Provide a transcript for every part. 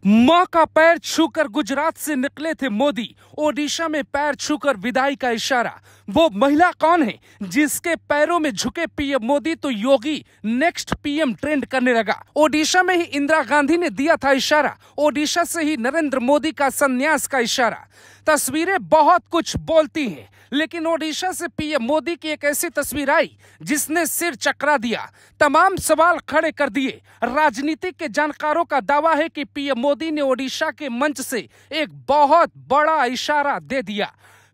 मां का पैर छूकर गुजरात से निकले थे मोदी, ओडिशा में पैर छूकर विदाई का इशारा। वो महिला कौन है जिसके पैरों में झुके पीएम मोदी तो योगी नेक्स्ट पीएम ट्रेंड करने लगा। ओडिशा में ही इंदिरा गांधी ने दिया था इशारा, ओडिशा से ही नरेंद्र मोदी का संन्यास का इशारा। तस्वीरें बहुत कुछ बोलती हैं, लेकिन ओडिशा से पीएम मोदी की एक ऐसी तस्वीर आई जिसने सिर चकरा दिया, तमाम सवाल खड़े कर दिए। राजनीति के जानकारों का दावा है कि पीएम मोदी ने ओडिशा के मंच से एक बहुत बड़ा इशारा दे दिया।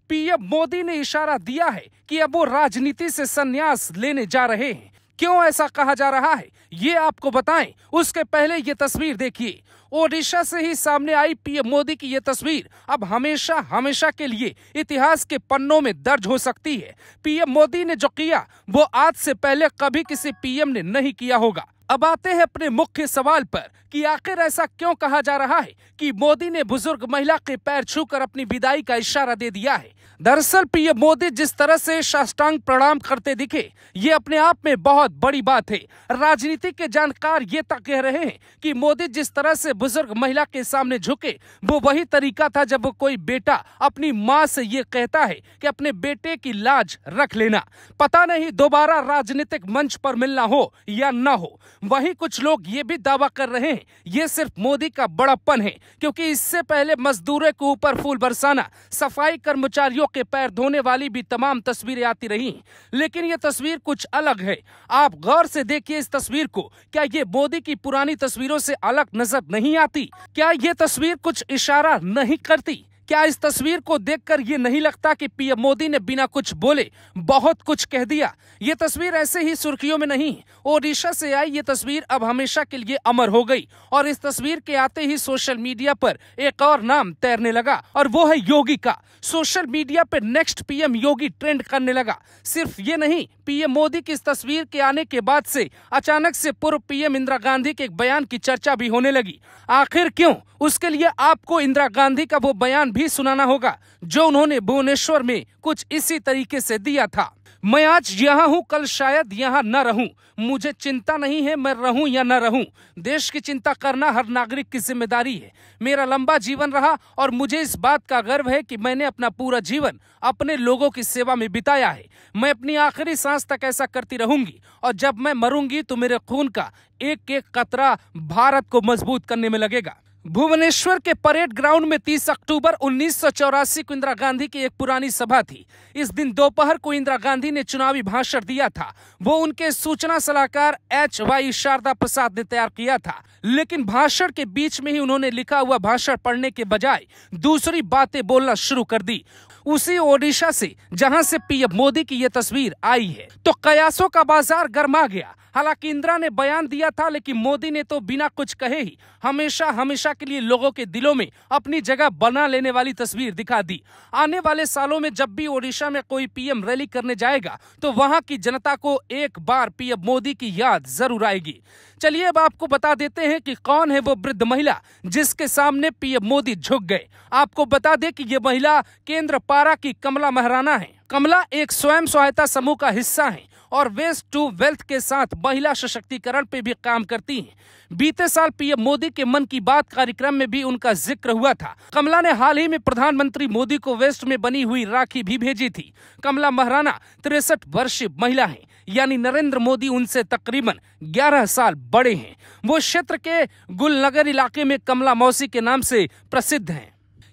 पीएम मोदी ने इशारा दिया है कि अब वो राजनीति से संन्यास लेने जा रहे हैं। क्यों ऐसा कहा जा रहा है ये आपको बताएं, उसके पहले ये तस्वीर देखिए। ओडिशा से ही सामने आई पीएम मोदी की ये तस्वीर अब हमेशा हमेशा के लिए इतिहास के पन्नों में दर्ज हो सकती है। पीएम मोदी ने जो किया वो आज से पहले कभी किसी पीएम ने नहीं किया होगा। अब आते हैं अपने मुख्य सवाल पर कि आखिर ऐसा क्यों कहा जा रहा है कि मोदी ने बुजुर्ग महिला के पैर छूकर अपनी विदाई का इशारा दे दिया है। दरअसल पीएम मोदी जिस तरह से साष्टांग प्रणाम करते दिखे ये अपने आप में बहुत बड़ी बात है। राजनीति के जानकार ये तक कह रहे हैं कि मोदी जिस तरह से बुजुर्ग महिला के सामने झुके वो वही तरीका था जब कोई बेटा अपनी माँ से ये कहता है कि अपने बेटे की लाज रख लेना। पता नहीं दोबारा राजनीतिक मंच पर मिलना हो या न हो। वहीं कुछ लोग ये भी दावा कर रहे हैं ये सिर्फ मोदी का बड़प्पन है, क्योंकि इससे पहले मजदूरों के ऊपर फूल बरसाना, सफाई कर्मचारियों के पैर धोने वाली भी तमाम तस्वीरें आती रही। लेकिन ये तस्वीर कुछ अलग है। आप गौर से देखिए इस तस्वीर को। क्या ये मोदी की पुरानी तस्वीरों से अलग नजर नहीं आती? क्या ये तस्वीर कुछ इशारा नहीं करती? क्या इस तस्वीर को देखकर ये नहीं लगता कि पीएम मोदी ने बिना कुछ बोले बहुत कुछ कह दिया? ये तस्वीर ऐसे ही सुर्खियों में नहीं, ओडिशा से आई ये तस्वीर अब हमेशा के लिए अमर हो गई। और इस तस्वीर के आते ही सोशल मीडिया पर एक और नाम तैरने लगा और वो है योगी का। सोशल मीडिया पर नेक्स्ट पीएम योगी ट्रेंड करने लगा। सिर्फ ये नहीं, पीएम मोदी की इस तस्वीर के आने के बाद से अचानक से पूर्व पीएम इंदिरा गांधी के एक बयान की चर्चा भी होने लगी। आखिर क्यों? उसके लिए आपको इंदिरा गांधी का वो बयान भी सुनाना होगा जो उन्होंने भुवनेश्वर में कुछ इसी तरीके से दिया था। मैं आज यहाँ हूँ, कल शायद यहाँ न रहूं। मुझे चिंता नहीं है मैं रहूं या न रहूं। देश की चिंता करना हर नागरिक की जिम्मेदारी है। मेरा लंबा जीवन रहा और मुझे इस बात का गर्व है कि मैंने अपना पूरा जीवन अपने लोगों की सेवा में बिताया है। मैं अपनी आखिरी सांस तक ऐसा करती रहूंगी और जब मैं मरूंगी तो मेरे खून का एक एक कतरा भारत को मजबूत करने में लगेगा। भुवनेश्वर के परेड ग्राउंड में 30 अक्टूबर 1984 को इंदिरा गांधी की एक पुरानी सभा थी। इस दिन दोपहर को इंदिरा गांधी ने चुनावी भाषण दिया था। वो उनके सूचना सलाहकार HY शारदा प्रसाद ने तैयार किया था, लेकिन भाषण के बीच में ही उन्होंने लिखा हुआ भाषण पढ़ने के बजाय दूसरी बातें बोलना शुरू कर दी। उसी ओडिशा से जहां से पीएम मोदी की यह तस्वीर आई है तो कयासों का बाजार गर्मा गया। हालांकि इंदिरा ने बयान दिया था, लेकिन मोदी ने तो बिना कुछ कहे ही हमेशा हमेशा के लिए लोगों के दिलों में अपनी जगह बना लेने वाली तस्वीर दिखा दी। आने वाले सालों में जब भी ओडिशा में कोई पीएम रैली करने जाएगा तो वहां की जनता को एक बार पीएम मोदी की याद जरूर आएगी। चलिए अब आपको बता देते हैं कि कौन है वो वृद्ध महिला जिसके सामने पीएम मोदी झुक गए। आपको बता दें कि ये महिला केंद्रपाड़ा की कमला महाराणा है। कमला एक स्वयं सहायता समूह का हिस्सा है और वेस्ट टू वेल्थ के साथ महिला सशक्तिकरण पे भी काम करती हैं। बीते साल पीएम मोदी के मन की बात कार्यक्रम में भी उनका जिक्र हुआ था। कमला ने हाल ही में प्रधानमंत्री मोदी को वेस्ट में बनी हुई राखी भी भेजी थी। कमला महाराणा 63 वर्षीय महिला है, यानी नरेंद्र मोदी उनसे तकरीबन 11 साल बड़े हैं। वो क्षेत्र के गुलनगर इलाके में कमला मौसी के नाम से प्रसिद्ध हैं।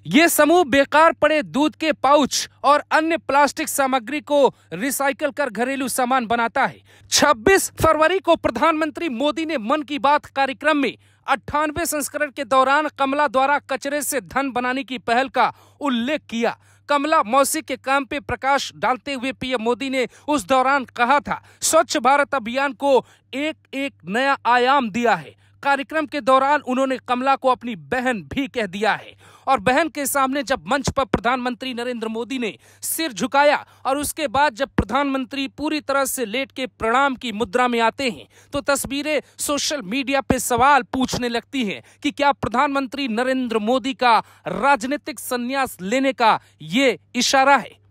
ये समूह बेकार पड़े दूध के पाउच और अन्य प्लास्टिक सामग्री को रिसाइकल कर घरेलू सामान बनाता है। 26 फरवरी को प्रधानमंत्री मोदी ने मन की बात कार्यक्रम में 98वें संस्करण के दौरान कमला द्वारा कचरे से धन बनाने की पहल का उल्लेख किया। कमला मौसी के काम पे प्रकाश डालते हुए पीएम मोदी ने उस दौरान कहा था, स्वच्छ भारत अभियान को एक एक नया आयाम दिया है। कार्यक्रम के दौरान उन्होंने कमला को अपनी बहन भी कह दिया है और बहन के सामने जब मंच पर प्रधानमंत्री नरेंद्र मोदी ने सिर झुकाया और उसके बाद जब प्रधानमंत्री पूरी तरह से लेट के प्रणाम की मुद्रा में आते हैं तो तस्वीरें सोशल मीडिया पे सवाल पूछने लगती हैं कि क्या प्रधानमंत्री नरेंद्र मोदी का राजनीतिक संन्यास लेने का ये इशारा है।